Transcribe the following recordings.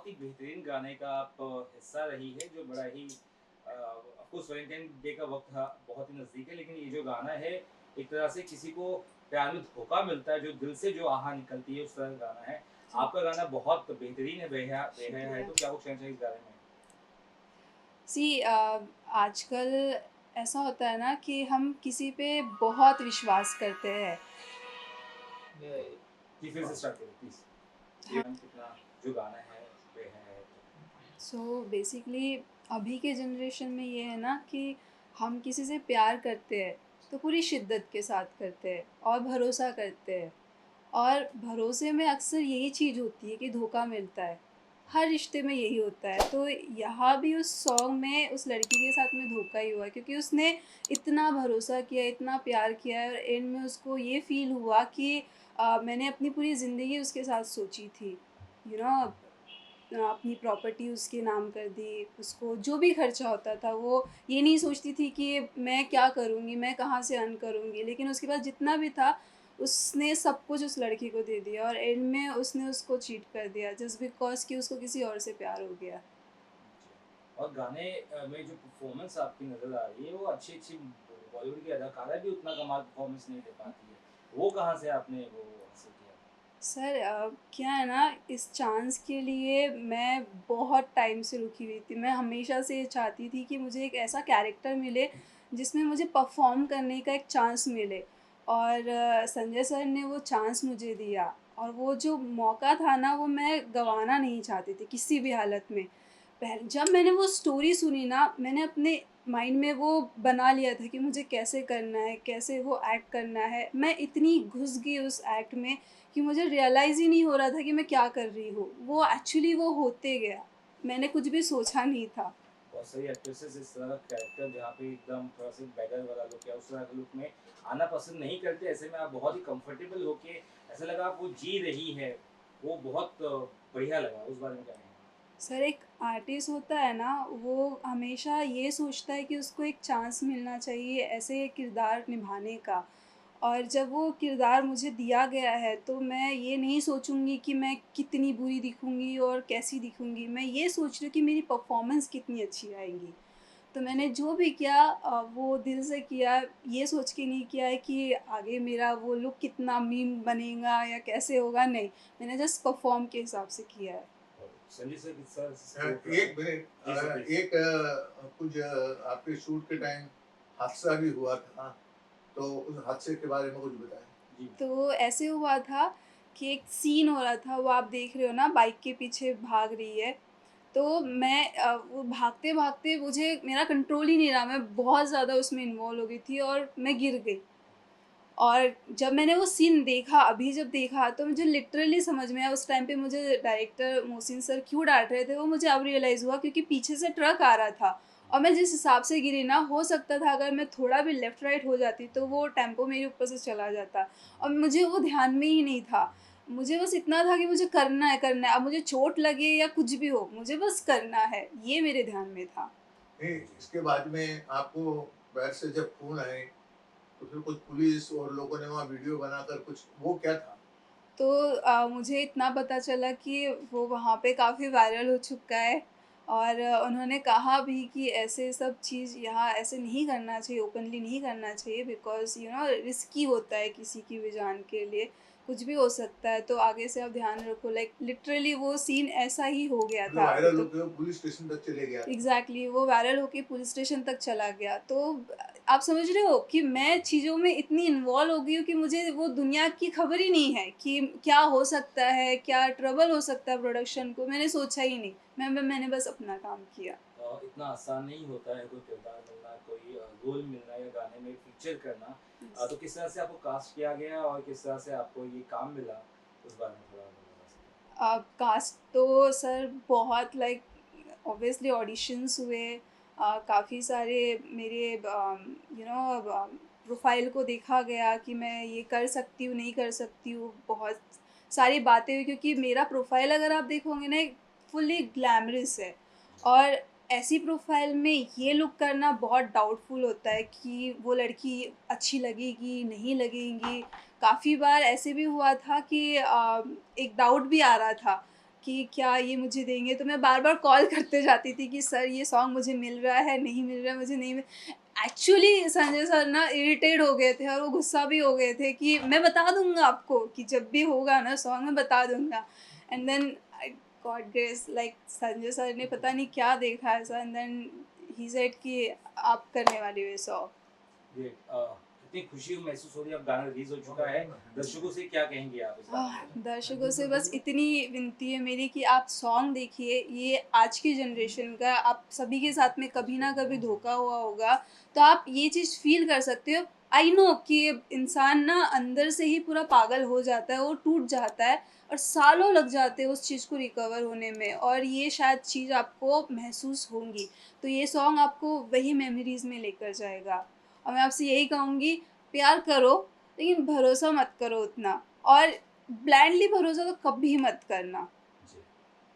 बहुत ही बेहतरीन गाने का आप हिस्सा रही है जो बड़ा ही ऑफ कोर्स वैलेंटाइन डे का वक्त बहुत ही नज़दीक है, लेकिन ये जो गाना है एक तरह से किसी को प्यार में धोखा मिलता है, जो दिल से जो आह निकलती है उस तरह का गाना है। जी, आपका गाना बहुत बेहतरीन है, बेहया बेहया है, शुक्रिया। तो क्या कुछ कहना चाहिए इस बारे में? आजकल ऐसा होता है ना कि हम किसी पे बहुत विश्वास करते हैं। जी, फिर से स्टार्ट करें प्लीज़। हाँ, कितना जो गाना है बेहया है तो। सो बेसिकली अभी के जनरेशन में ये है ना कि हम किसी से प्यार करते हैं, तो पूरी शिद्दत के साथ करते हैं और भरोसा करते हैं। और भरोसे में अक्सर यही चीज़ होती है कि धोखा मिलता है। हर रिश्ते में यही होता है। तो यहाँ भी उस सॉन्ग में उस लड़की के साथ में धोखा ही हुआ, क्योंकि उसने इतना भरोसा किया, इतना प्यार किया है और एंड में उसको ये फ़ील हुआ कि मैंने अपनी पूरी ज़िंदगी उसके साथ सोची थी। यू नो अपनी प्रॉपर्टी उसके नाम कर दी, उसको जो भी खर्चा होता था वो ये नहीं सोचती थी कि मैं क्या करूँगी, मैं कहाँ से अर्न करूँगी। लेकिन उसके पास जितना भी था, उसने सब कुछ उस लड़की को दे दिया और एंड में उसने उसको चीट कर दिया जस्ट बिकॉज़ कि उसको किसी और से प्यार हो गया। और गाने में जो परफ़ॉर्मेंस आपकी नज़र आ रही है, वो अच्छी-अच्छी बॉलीवुड की अदाकारा भी उतना कमाल परफ़ॉर्मेंस नहीं दे पाती है। वो कहाँ से आपने वो हासिल किया? सर क्या है ना, इस चांस के लिए मैं बहुत टाइम से रुकी हुई थी। मैं हमेशा से ये चाहती थी कि मुझे एक ऐसा कैरेक्टर मिले जिसमें मुझे परफ़ॉर्म करने का एक चांस मिले और संजय सर ने वो चांस मुझे दिया और वो जो मौका था ना, वो मैं गँवाना नहीं चाहती थी किसी भी हालत में। जब मैंने वो स्टोरी सुनी ना, मैंने अपने माइंड में वो बना लिया था कि मुझे कैसे करना है, कैसे वो एक्ट करना है। मैं इतनी घुस गई उस एक्ट में कि मुझे रियलाइज़ ही नहीं हो रहा था कि मैं क्या कर रही हूँ। वो एक्चुअली वो होते गया। मैंने कुछ भी सोचा नहीं था। बहुत सारी एक्ट्रेसेस इस तरह का कैरेक्टर जहाँ पे एकदम थोड़ा-सा बेगर वाला लुक या उस तरह के लुक में आना पसंद नहीं करते। ऐसे में आप बहुत ही कंफर्टेबल होके ऐसा लगा आप वो जी रही है, वो बहुत बढ़िया लगा। उस बारे में क्या कहेंगे? सर एक आर्टिस्ट होता है ना, वो हमेशा ये सोचता है कि उसको एक चांस मिलना चाहिए ऐसे किरदार निभाने का। और जब वो किरदार मुझे दिया गया है, तो मैं ये नहीं सोचूँगी कि मैं कितनी बुरी दिखूँगी और कैसी दिखूँगी। मैं ये सोच रही हूँ कि मेरी परफ़ॉर्मेंस कितनी अच्छी आएगी। तो मैंने जो भी किया वो दिल से किया, ये सोच के नहीं किया है कि आगे मेरा वो लुक कितना मीम बनेगा या कैसे होगा, नहीं। मैंने जस्ट परफ़ॉर्म के हिसाब से किया है। और संजय सर किस तरह से अ, सपोर्ट रहा? एक मिनट जी सर, प्लीज़। एक कुछ आपके शूट के टाइम हादसा भी हुआ था, तो उस हादसे के बारे में कुछ बताएँ? जी। तो ऐसे हुआ था कि एक सीन हो रहा था, वो आप देख रहे हो ना, बाइक के पीछे भाग रही है। तो मैं वो भागते-भागते मुझे मेरा कंट्रोल ही नहीं रहा, मैं बहुत ज़्यादा उसमें इन्वॉल्व हो गई थी और मैं गिर गई। और जब मैंने वो सीन देखा, अभी जब देखा तो मुझे लिटरली समझ में आया, उस टाइम पे मुझे डायरेक्टर मोहसिन सर क्यों डाँट रहे थे, वो मुझे अब रियलाइज़ हुआ, क्योंकि पीछे से ट्रक आ रहा था और मैं जिस हिसाब से गिरी ना, हो सकता था अगर मैं थोड़ा भी लेफ्ट राइट हो जाती तो वो टेम्पो मेरे ऊपर से चला जाता और मुझे वो ध्यान में ही नहीं था। मुझे बस इतना था कि मुझे करना है, अब मुझे चोट लगे या कुछ भी हो, मुझे बस करना है, ये मेरे ध्यान में था। नहीं, इसके बाद में आपको पैर से जब खून आए, तो फिर कुछ पुलिस और लोगों ने वहाँ वीडियो बनाकर कुछ वो क्या था? तो मुझे इतना पता चला कि वो वहाँ पे काफ़ी वायरल हो चुका है और उन्होंने कहा भी कि ऐसे सब चीज़ यहाँ ऐसे नहीं करना चाहिए, ओपनली नहीं करना चाहिए, बिकॉज़ रिस्की होता है किसी की भी जान के लिए, कुछ भी हो सकता है, तो आगे से आप ध्यान रखो। लाइक लिटरली वो सीन ऐसा ही हो गया मतलब था अभी वायरल तो। होके वो पुलिस स्टेशन तक चले गया था। एग्ज़ैक्टली वो वायरल होके पुलिस स्टेशन तक चला गया। तो आप समझ रहे हो कि मैं चीज़ों में इतनी इन्वॉल्व हो गई हूँ कि मुझे वो दुनिया की खबर ही नहीं है कि क्या हो सकता है, क्या ट्रबल हो सकता है प्रोडक्शन को, मैंने सोचा ही नहीं। मैंने बस अपना काम किया। इतना आसान नहीं होता है कोई किरदार मिलना, कोई रोल मिलना या गाने में फीचर करना। यस। तो किस तरह से आपको कास्ट किया गया और किस तरह से आपको ये काम मिला, उस बारे में थोड़ा बता सकते हैं? कास्ट तो सर बहुत लाइक ऑब्वियसली ऑडिशंस हुए। काफ़ी सारे मेरे प्रोफाइल को देखा गया कि मैं ये कर सकती हूँ, नहीं कर सकती हूँ। बहुत सारी बातें हुई, क्योंकि मेरा प्रोफाइल अगर आप देखोगे ना, फुल्ली ग्लैमरस है और ऐसी प्रोफाइल में ये लुक करना बहुत डाउटफुल होता है कि वो लड़की अच्छी लगेगी, नहीं लगेगी। काफ़ी बार ऐसे भी हुआ था कि एक डाउट भी आ रहा था कि क्या ये मुझे देंगे, तो मैं बार-बार कॉल करते जाती थी कि सर ये सॉन्ग मुझे मिल रहा है, नहीं मिल रहा है, मुझे नहीं मिल। एक्चुअली संजय सर ना इरिटेट हो गए थे और वो गुस्सा भी हो गए थे कि मैं बता दूँगा आपको कि जब भी होगा ना सॉन्ग मैं बता दूँगा। And then I got grace, like Sanjay sir ने पता नहीं क्या देखा ऐसा, एंड देन ही सेड कि आप करने वाली हो ये सॉन्ग। ग्रेट। कितनी खुशी महसूस हो रही है, अब गाना रिलीज हो चुका है, दर्शकों से क्या कहेंगे आप इस बारे में? दर्शकों से बस इतनी विनती है मेरी कि आप सॉन्ग देखिए, ये आज की जनरेशन का आप सभी के साथ में कभी ना कभी धोखा हुआ होगा, तो आप ये चीज़ फ़ील कर सकते हो। आई नो कि इंसान ना अंदर से ही पूरा पागल हो जाता है, वो टूट जाता है और सालों लग जाते हैं उस चीज़ को रिकवर होने में, और ये शायद चीज़ आपको महसूस होंगी। तो ये सॉन्ग आपको वही मेमोरीज़ में लेकर जाएगा, और मैं आपसे यही कहूँगी, प्यार करो लेकिन भरोसा मत करो उतना, और ब्लाइंडली भरोसा तो कभी मत करना। जी,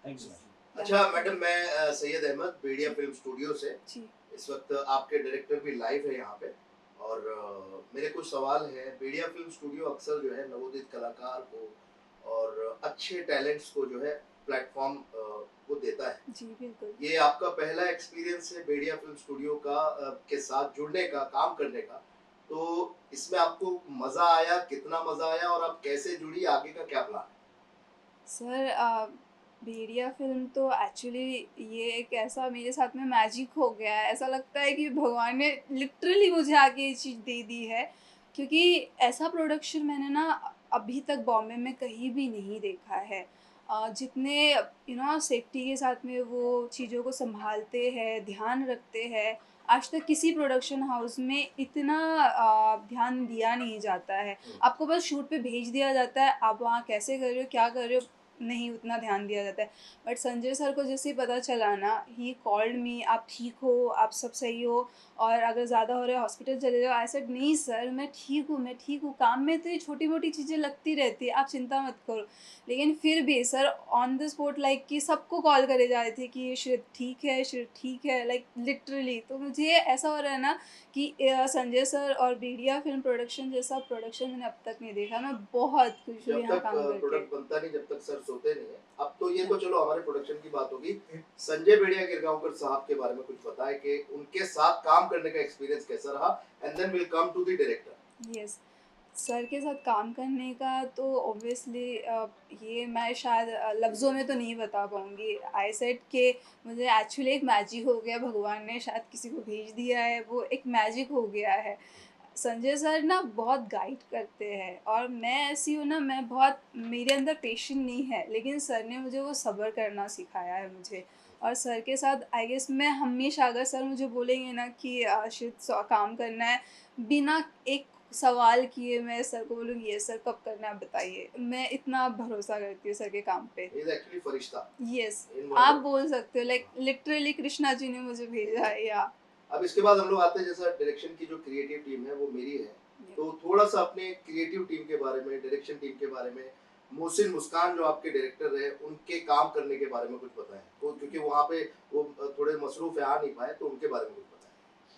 थैंक यू सो मच। अच्छा मैडम, मैं सैयद अहमद बेड़िया फिल्म स्टूडियो से जी। इस वक्त आपके डायरेक्टर भी लाइव है यहाँ पे, और मेरे कुछ सवाल हैं। बेड़िया फिल्म स्टूडियो अक्सर जो है नवोदित कलाकार को और अच्छे टैलेंट्स को जो है प्लेटफॉर्म वो देता है। जी, बिल्कुल। ये आपका पहला एक्सपीरियंस है बेड़िया फिल्म स्टूडियो का के साथ जुड़ने का, काम करने का, तो इसमें आपको मजा आया, कितना मजा आया, और आप कैसे जुड़ी, आगे का क्या प्लान है? सर भेड़िया फ़िल्म तो एक्चुअली ये एक ऐसा मेरे साथ में मैजिक हो गया है, ऐसा लगता है कि भगवान ने लिटरली मुझे आके ये चीज़ दे दी है, क्योंकि ऐसा प्रोडक्शन मैंने ना अभी तक बॉम्बे में कहीं भी नहीं देखा है। जितने सेफ्टी के साथ में वो चीज़ों को सँभालते हैं, ध्यान रखते हैं, आज तक किसी प्रोडक्शन हाउस में इतना ध्यान दिया नहीं जाता है। आपको बस शूट पे भेज दिया जाता है, आप वहाँ कैसे कर रहे हो, क्या कर रहे हो, नहीं उतना ध्यान दिया जाता है। बट संजय सर को जैसे ही पता चला ना, ही कॉल्ड मी, आप ठीक हो, आप सब सही हो, और अगर ज़्यादा हो रहा है हॉस्पिटल चले जाओ। आई सेड नहीं सर, मैं ठीक हूँ, मैं ठीक हूँ, काम में तो ये छोटी-मोटी चीज़ें लगती रहती है, आप चिंता मत करो। लेकिन फिर भी sir on the spot like कि सबको कॉल करे जा रहे थे कि श्वेत ठीक है, श्वेत ठीक है, लाइक लिटरली। तो मुझे ऐसा हो रहा है ना कि संजय सर और भेड़िया फिल्म प्रोडक्शन जैसा प्रोडक्शन मैंने अब तक नहीं देखा। मैं बहुत खुश हूँ जब यहाँ तक काम करके। प्रोडक्ट बनता नहीं, जब तक सर सोते नहीं है। अब तो ये हाँ। तो चलो हमारे प्रोडक्शन की बात होगी। संजय बेड़िया गिरगांवकर साहब के बारे में कुछ बताएं कि उनके साथ काम करने का एक्सपीरियंस कैसा रहा, and then will come to the director. Yes. Sir के साथ काम करने का तो ऑब्वियसली ये मैं शायद लफ्ज़ों में तो नहीं बता पाऊँगी। आई सेड कि मुझे एक्चुअली एक मैजिक हो गया, भगवान ने शायद किसी को भेज दिया है, वो एक मैजिक हो गया है। संजय सर ना बहुत गाइड करते हैं, और मैं ऐसी हूँ ना, मैं बहुत, मेरे अंदर पेशेंस नहीं है, लेकिन सर ने मुझे वो सब्र करना सिखाया है मुझे। और सर के साथ आई गेस मैं हमेशा, अगर सर मुझे बोलेंगे ना कि शिट काम करना है, बिना एक सवाल किए मैं सर को बोलूँगी यस सर, कब करना है आप बताइए। मैं इतना भरोसा करती हूँ सर के काम पे। इज एक्चुअली फरिश्ता यस, इन आप वर्ड। बोल सकते हो, लाइक लिटरली कृष्णा जी ने मुझे भेजा है, या अब इसके बाद हम लोग आते हैं, जैसा डायरेक्शन की जो क्रिएटिव टीम है वो मेरी है, तो थोड़ा सा अपने क्रिएटिव टीम के बारे में, डायरेक्शन टीम के बारे में, मोहसिन मुस्कान जो आपके डायरेक्टर है उनके काम करने के बारे में कुछ बताएं, तो क्योंकि वहाँ पे वो थोड़े मसरूफ है, आ नहीं पाए, तो उनके बारे में कुछ बताएं।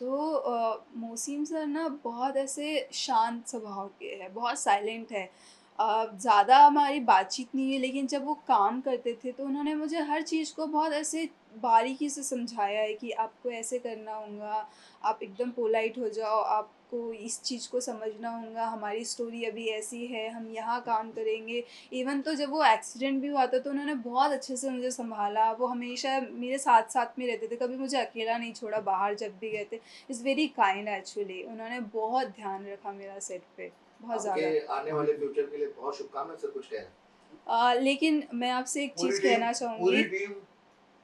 तो मोहसिन सर ना बहुत ऐसे शांत स्वभाव के हैं, बहुत साइलेंट है। ज़्यादा हमारी बातचीत नहीं है, लेकिन जब वो काम करते थे तो उन्होंने मुझे हर चीज़ को बहुत ऐसे बारीकी से समझाया है कि आपको ऐसे करना होगा, आप एकदम पोलाइट हो जाओ, आपको इस चीज़ को समझना होगा, हमारी स्टोरी अभी ऐसी है, हम यहाँ काम करेंगे। इवन तो जब वो एक्सीडेंट भी हुआ था तो उन्होंने बहुत अच्छे से मुझे सँभाला, वो हमेशा मेरे साथ-साथ में रहते थे, कभी मुझे अकेला नहीं छोड़ा बाहर जब भी गए थे। इज़ वेरी काइंड एक्चुअली, उन्होंने बहुत ध्यान रखा मेरा सेट पे, बहुत आपके ज़्यादा। आने वाले फ्यूचर के लिए बहुत शुभकामनाएं सर, कुछ कह रहे हैं? लेकिन मैं आपसे एक पूरी चीज़ टीम कहना पूरी चाहूँगी। टीम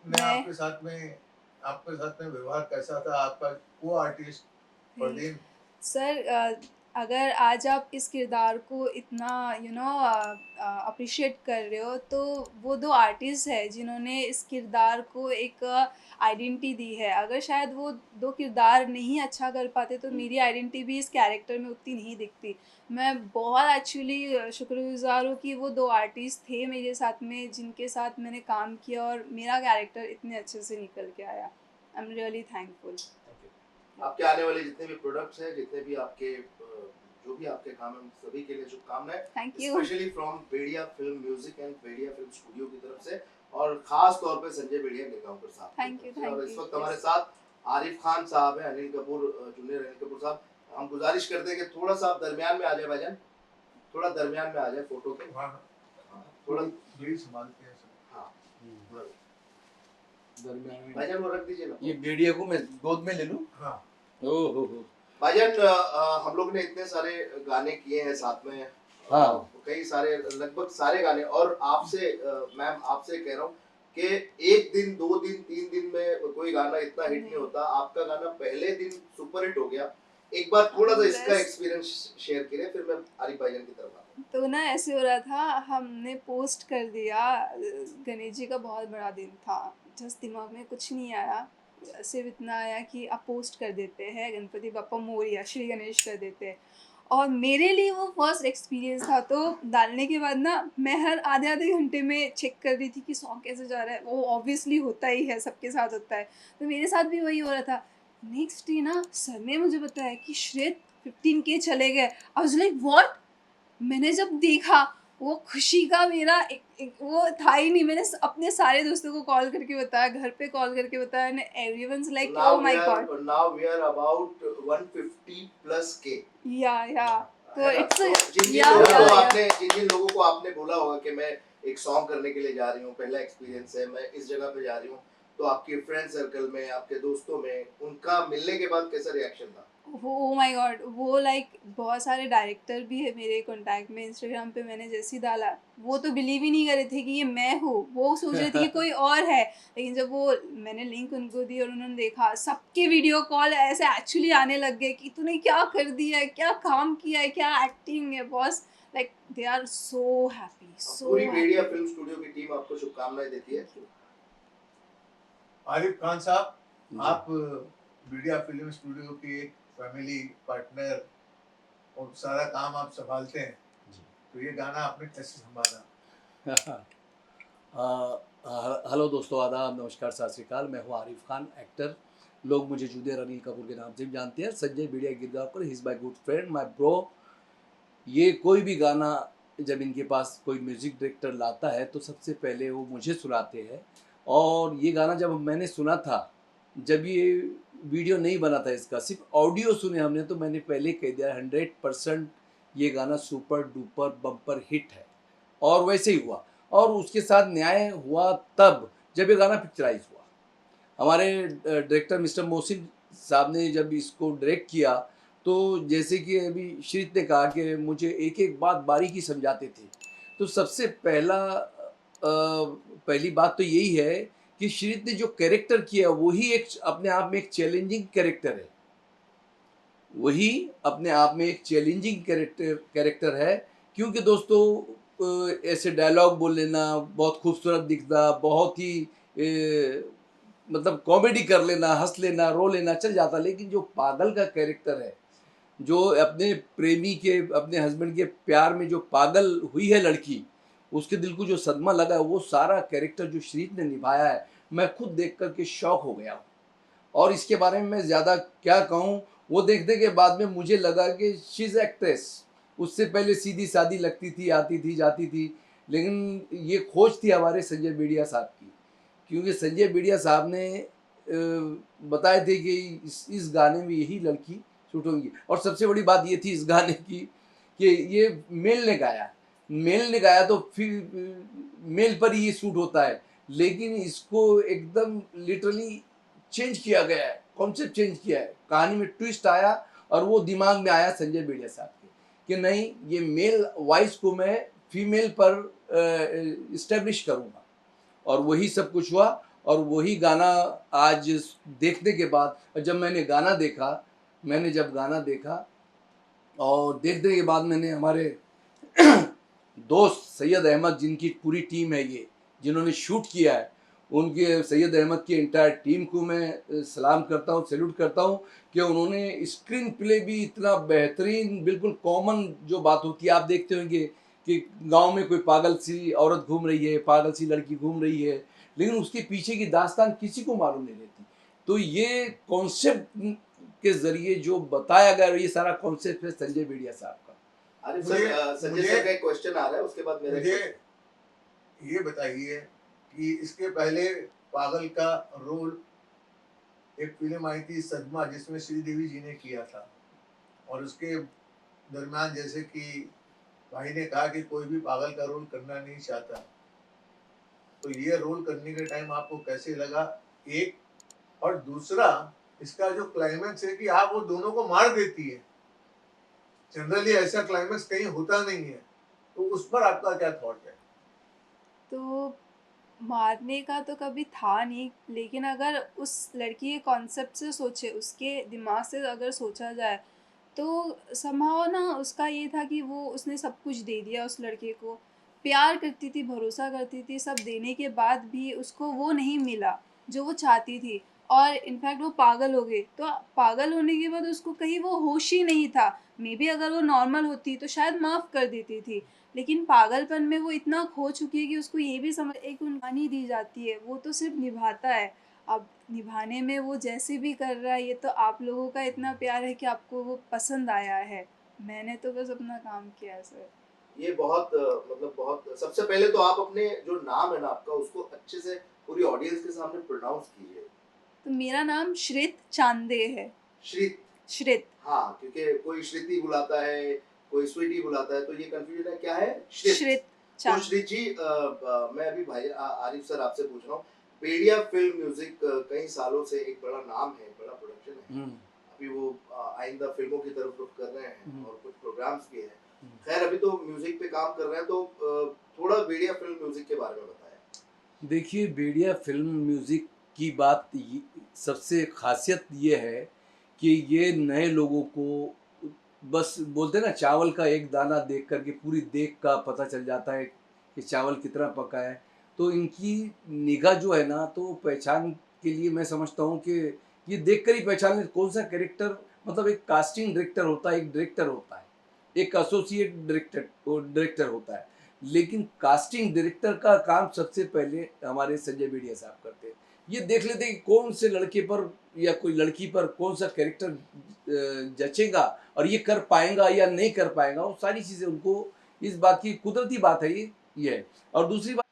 ने मैं आपके साथ में व्यवहार कैसा था? आपका को आर्टिस्ट परदीन। सर अगर आज आप इस किरदार को इतना अप्रिशिएट कर रहे हो, तो वो 2 आर्टिस्ट हैं जिन्होंने इस किरदार को एक आइडेंटिटी दी है। अगर शायद वो 2 किरदार नहीं अच्छा कर पाते तो मेरी आइडेंटिटी भी इस कैरेक्टर में उतनी नहीं दिखती। मैं बहुत एक्चुअली शुक्रगुज़ार हूँ कि वो 2 आर्टिस्ट थे मेरे साथ में, जिनके साथ मैंने काम किया और मेरा कैरेक्टर इतने अच्छे से निकल के आया। I am really thankful. आपके आने वाले जितने भी प्रोडक्ट्स हैं, जितने भी आपके जो भी आपके काम हैं, सभी के लिए शुभकामनाएं, thank you. Specially from Bediya film music and Bediya film studio की तरफ से। और खास तौर पे संजय बेड़िया गिरगांवकर साहब की Thank you, तरफ से। और thank इस you. वक्त हमारे Yes. साथ आरिफ खान साहब हैं, अनिल कपूर जूनियर अनिल कपूर साहब। हम गुजारिश करते हैं कि थोड़ा सा आप दरमियान में आ जाए भाईजान, थोड़ा दरमियान में आ जाए फोटो के। हाँ हाँ, थोड़ा यही संभालते हैं सब। हाँ दरमियान में भाईजान वो रख दीजिए ना। ये बेड़िया को मैं गोद में ले लूं। हाँ ओ हो। भाईजान हम लोग ने इतने सारे गाने किए हैं साथ में, हाँ। कई सारे लगभग सारे गाने। और आपसे मैम आपसे कह रहा हूँ कि एक दिन 2 दिन 3 दिन में कोई गाना इतना हिट नहीं होता, आपका गाना पहले दिन सुपर हिट हो गया। एक बार थोड़ा सा इसका एक्सपीरियंस शेयर करें, फिर मैं आरिफ भाईजान की तरफ आता हूँ। तो ना ऐसे हो रहा था, हमने पोस्ट कर दिया, गणेश जी का बहुत बड़ा दिन था, जस्ट दिमाग में कुछ नहीं आया, सिर्फ इतना आया कि अब पोस्ट कर देते हैं, गणपति बप्पा मोरिया श्री गणेश कर देते हैं। और मेरे लिए वो फर्स्ट एक्सपीरियंस था। तो डालने के बाद ना मैं हर आधे आधे घंटे में चेक कर रही थी कि सॉन्ग कैसे जा रहा है। वो ऑब्वियसली होता ही है, सबके साथ होता है, तो मेरे साथ भी वही हो रहा था। नेक्स्ट डे ना सर ने मुझे बताया कि श्रेत 15K चले गए। I was like what. मैंने जब देखा वो खुशी का मेरा एक वो था ही नहीं। मैंने अपने सारे दोस्तों को कॉल करके बताया, घर पे कॉल करके बताया, and everyone's like oh my god. Now we are about 150 plus K. या तो इट्स जिन लोगों को आपने बोला होगा कि मैं एक सॉन्ग करने के लिए जा रही हूँ, पहला एक्सपीरियंस है, मैं इस जगह पे जा रही हूँ, तो आपके फ्रेंड सर्कल में, आपके दोस्तों में उनका मिलने के बाद कैसा रिएक्शन था? ओह माय गॉड, वो लाइक बहुत सारे डायरेक्टर भी है मेरे कांटेक्ट में। इंस्टाग्राम पे मैंने जैसे ही डाला, वो तो बिलीव ही नहीं कर रहे थे कि ये मैं हूँ, वो सोच रहे थे कि कोई और है। लेकिन जब वो मैंने लिंक उनको दी और उन्होंने देखा, सबके वीडियो कॉल ऐसे एक्चुअली आने लग गए कि तूने क्या कर दिया है, क्या काम किया है, क्या एक्टिंग है boss. Like they are so happy, so पूरी बेड़िया फिल्म स्टूडियो की टीम आपको शुभकामनाएं देती है। आरिफ खान साहब, आप मीडिया फिल्म स्टूडियो की एक फैमिली पार्टनर और सारा काम आप संभालते हैं, तो ये गाना आपने कैसे संभाला? हेलो दोस्तों, आदाब, नमस्कार, सत श्री अकाल। मैं हूँ आरिफ खान, एक्टर। लोग मुझे जूनियर अनिल कपूर के नाम से भी जानते हैं। Sanjay Bedia Girgaonkar, he is my good friend, my bro. ये कोई भी गाना जब इनके पास कोई म्यूज़िक डायरेक्टर लाता है तो सबसे पहले वो मुझे सुनाते हैं। और ये गाना जब मैंने सुना था, जब ये वीडियो नहीं बना था, इसका सिर्फ ऑडियो सुने हमने, तो मैंने पहले कह दिया 100% ये गाना सुपर डुपर बम्पर हिट है। और वैसे ही हुआ। और उसके साथ न्याय हुआ तब जब ये गाना पिक्चराइज हुआ। हमारे डायरेक्टर मिस्टर मोहसिन साहब ने जब इसको डायरेक्ट किया, तो जैसे कि अभी श्रीत ने कहा कि मुझे एक एक बात बारीकी समझाते थे, तो सबसे पहली बात तो यही है कि श्रीत ने जो कैरेक्टर किया वही एक अपने आप में एक चैलेंजिंग कैरेक्टर है। वही अपने आप में एक चैलेंजिंग कैरेक्टर है, क्योंकि दोस्तों ऐसे डायलॉग बोल लेना, बहुत खूबसूरत दिखना, बहुत ही मतलब कॉमेडी कर लेना, हंस लेना, रो लेना चल जाता, लेकिन जो पागल का कैरेक्टर है, जो अपने प्रेमी के, अपने हस्बैंड के प्यार में जो पागल हुई है लड़की, उसके दिल को जो सदमा लगा, वो सारा कैरेक्टर जो श्रीत ने निभाया है, मैं खुद देख कर के शॉक हो गया हूँ। और इसके बारे में मैं ज़्यादा क्या कहूँ, वो देखने के बाद में मुझे लगा कि शी इज़ एक्ट्रेस। उससे पहले सीधी सादी लगती थी, आती थी जाती थी, लेकिन ये खोज थी हमारे संजय बेड़िया साहब की, क्योंकि संजय बेड़िया साहब ने बताए थे कि इस गाने में यही लड़की शूट होंगी। और सबसे बड़ी बात ये थी इस गाने की कि ये मेल ने गाया तो फिर मेल पर ही ये शूट होता है, लेकिन इसको एकदम लिटरली चेंज किया गया है, कॉन्सेप्ट चेंज किया है, कहानी में ट्विस्ट आया और वो दिमाग में आया संजय बेड़िया साहब के कि नहीं, ये मेल वॉइस को मैं फीमेल पर इस्टेब्लिश करूँगा। और वही सब कुछ हुआ। और वही गाना आज देखने के बाद, जब मैंने गाना देखा और देखने के बाद मैंने हमारे दोस्त सैयद अहमद, जिनकी पूरी टीम है ये, जिन्होंने शूट किया है, उनके सैयद अहमद की एंटायर टीम को मैं सलाम करता हूँ, सैल्यूट करता हूँ कि उन्होंने स्क्रीन प्ले भी इतना बेहतरीन, बिल्कुल कॉमन जो बात होती है, आप देखते होंगे कि गांव में कोई पागल सी औरत घूम रही है, पागल सी लड़की घूम रही है, लेकिन उसके पीछे की दास्तान किसी को मालूम नहीं रहती। तो ये कॉन्सेप्ट के जरिए जो बताया गया, ये सारा कॉन्सेप्ट है संजय बेड़िया साहब का। अरे सर, संजय सर का एक क्वेश्चन आ रहा है, उसके बाद मेरे मुझे ये बताइए कि इसके पहले पागल का रोल एक फिल्म आई थी सदमा, जिसमें श्रीदेवी जी ने किया था, और उसके दरमियान जैसे कि भाई ने कहा कि कोई भी पागल का रोल करना नहीं चाहता, तो ये रोल करने के टाइम आपको कैसे लगा? एक, और दूसरा इसका जो क्लाइमेक्स है कि आप वो दोनों को मार देती है। जनरली ऐसा क्लाइमेक्स कहीं होता नहीं है, तो उस पर आपका क्या थॉट है? तो मारने का तो कभी था नहीं, लेकिन अगर उस लड़की के कॉन्सेप्ट से सोचे, उसके दिमाग से अगर सोचा जाए, तो समहाउ ना उसका ये था कि वो उसने सब कुछ दे दिया उस लड़के को, प्यार करती थी, भरोसा करती थी, सब देने के बाद भी उसको वो नहीं मिला जो वो चाहती थी, और इनफैक्ट वो पागल हो गई। तो पागल होने के बाद उसको कहीं वो होश ही नहीं था। मे बी अगर वो नॉर्मल होती तो शायद माफ़ कर देती थी, लेकिन पागलपन में वो इतना खो चुकी है कि उसको ये भी समझ एक उनवानी दी जाती है, वो तो सिर्फ निभाता है। अब निभाने में वो जैसे भी कर रहा है, ये तो आप लोगों का इतना प्यार है कि आपको वो पसंद आया है। मैंने तो बस अपना काम किया है सर। ये बहुत मतलब बहुत, सबसे पहले तो आप अपने जो नाम है ना आपका, उसको अच्छे से पूरी ऑडियंस के सामने प्रोनाउंस कीजिए। तो मेरा नाम श्रित चांदे है। श्रित। श्रित। हाँ, क्योंकि कोई श्रुति बुलाता है, कोई स्वीटी बुलाता है, तो ये कंफ्यूजन है, क्या है? श्रित। श्रित तो चांदे। श्रित जी, मैं अभी भाई आरिफ सर आपसे पूछ रहा हूँ, पेडिया फिल्म म्यूजिक कई सालों से एक बड़ा नाम है, बड़ा प्रोडक्शन है। अभी वो आइंदा फिल्मों की तरफ रुख कर रहे हैं और कुछ प्रोग्राम्स भी हैं। खैर, अभी तो म्यूजिक पे काम कर रहे हैं, तो थोड़ा बेड़िया फिल्म म्यूजिक के बारे में बताएं। देखिए, बेड़िया फिल्म म्यूज़िक की बात सबसे खासियत ये है कि ये नए लोगों को, बस बोलते हैं ना, चावल का एक दाना देख करके पूरी देग का पता चल जाता है कि चावल कितना पका है। तो इनकी निगाह जो है ना, तो पहचान के लिए मैं समझता हूँ कि ये देख कर ही पहचान ले कौन सा कैरेक्टर, मतलब एक कास्टिंग डायरेक्टर होता है, एक डायरेक्टर होता है, एक एसोसिएट डायरेक्टर होता है, लेकिन कास्टिंग डायरेक्टर का काम सबसे पहले हमारे संजय बेड़िया साहब करते हैं। ये देख लेते हैं कि कौन से लड़के पर या कोई लड़की पर कौन सा कैरेक्टर जचेगा और ये कर पाएगा या नहीं कर पाएगा, वो सारी चीज़ें उनको, इस बात की कुदरती बात है ये है। और दूसरी बात,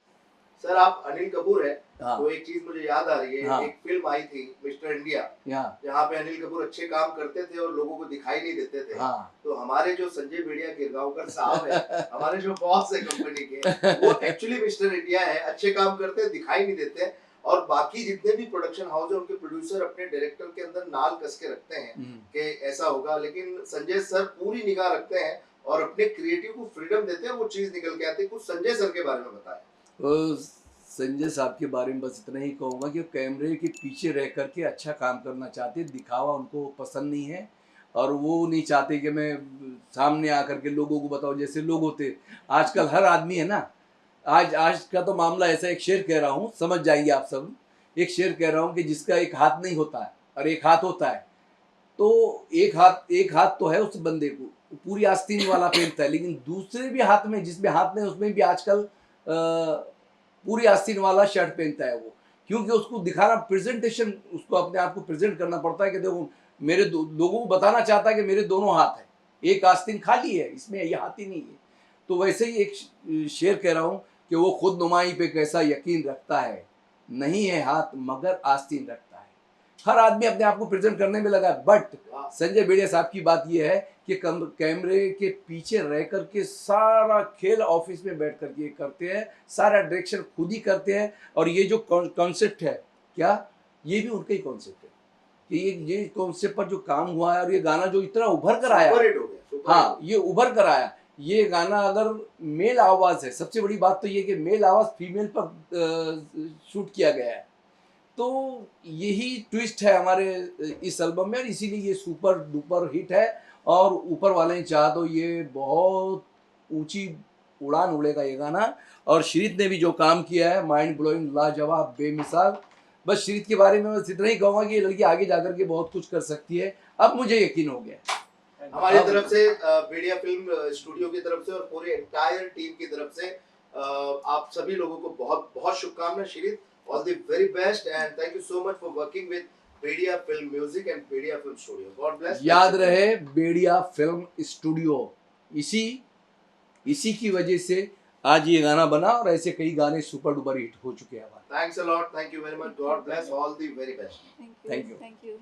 सर आप अनिल कपूर है, हाँ, तो एक चीज मुझे याद आ रही है, हाँ, एक फिल्म आई थी मिस्टर इंडिया, हाँ, जहाँ पे अनिल कपूर अच्छे काम करते थे और लोगों को दिखाई नहीं देते थे। हाँ, तो हमारे जो संजय बेड़िया गिरगांवकर साहब है, हमारे जो बॉस है कंपनी के, वो एक्चुअली मिस्टर इंडिया है, अच्छे काम करते हैं, दिखाई नहीं देते, और बाकी जितने भी प्रोडक्शन हाउस है उनके प्रोड्यूसर अपने डायरेक्टर के अंदर नाल कस के रखते हैं कि ऐसा होगा, लेकिन संजय सर पूरी निगाह रखते हैं और अपने क्रिएटिव को फ्रीडम देते हैं, वो चीज निकल के आती है। कुछ संजय सर के बारे में बताएं। संजय साहब के बारे में बस इतना ही कहूँगा कि कैमरे के पीछे रह करके अच्छा काम करना चाहते हैं, दिखावा उनको पसंद नहीं है, और वो नहीं चाहते कि मैं सामने आकर के लोगों को बताऊं जैसे लोग होते। आजकल हर आदमी है ना, आज का तो मामला ऐसा, एक शेर कह रहा हूँ, समझ जाएंगे आप सब। एक शेर कह रहा हूँ कि जिसका एक हाथ नहीं होता है और एक हाथ होता है, तो एक हाथ तो है उस बंदे को, पूरी आस्तीन वाला पहनता है, लेकिन दूसरे भी हाथ में, जिसमें हाथ नहीं, उसमें भी आजकल पूरी आस्तीन वाला शर्ट पहनता है वो, क्योंकि उसको दिखाना, प्रेजेंटेशन, उसको अपने आप को प्रेजेंट करना पड़ता है कि देखो मेरे लोगों को बताना चाहता है कि मेरे दोनों हाथ हैं, एक आस्तीन खाली है, इसमें ये हाथ ही नहीं है। तो वैसे ही एक शेर कह रहा हूँ कि वो खुद नुमाई पे कैसा यकीन रखता है, नहीं है हाथ मगर आस्तीन रखता है। हर आदमी अपने आप को प्रेजेंट करने में लगा है, बट संजय बेड़िया साहब की बात यह है कि कैमरे के पीछे रह करके सारा खेल ऑफिस में बैठ करके करते हैं, सारा डायरेक्शन खुद ही करते हैं। और ये जो कॉन्सेप्ट है, क्या ये भी उनका ही कॉन्सेप्ट है कि ये कॉन्सेप्ट पर जो काम हुआ है, और ये गाना जो इतना उभर कर आया, हाँ, ये उभर कर आया, ये गाना अगर मेल आवाज है, सबसे बड़ी बात तो ये कि मेल आवाज फीमेल पर शूट किया गया है, तो यही ट्विस्ट है हमारे इस एल्बम में, और इसीलिए ये सुपर डुपर हिट है। और ऊपर वाले ने चाहा तो ये बहुत ऊंची उड़ान उड़ेगा ये गाना। और श्रीत ने भी जो काम किया है, माइंड ब्लोइंग, लाजवाब, बेमिसाल। बस श्रीत के बारे में बस इतना ही कहूँगा कि ये लड़की आगे जाकर के बहुत कुछ कर सकती है, अब मुझे यकीन हो गया। हमारी तरफ से, बेड़िया फिल्म स्टूडियो की तरफ से और पूरे एंटायर टीम की तरफ से आप सभी लोगों को बहुत बहुत शुभकामनाएं। श्रीत, all the very best and thank you so much for working with Bediya film music and Bediya film studio. God bless. याद रहे, बेड़िया फिल्म स्टूडियो, इसी की वजह से आज ये गाना बना और ऐसे कई गाने सुपर डुपर हिट हो चुके हैं हमारे। Thanks a lot, thank you very much, God bless, all the very best. Thank Thank you you. Thank you.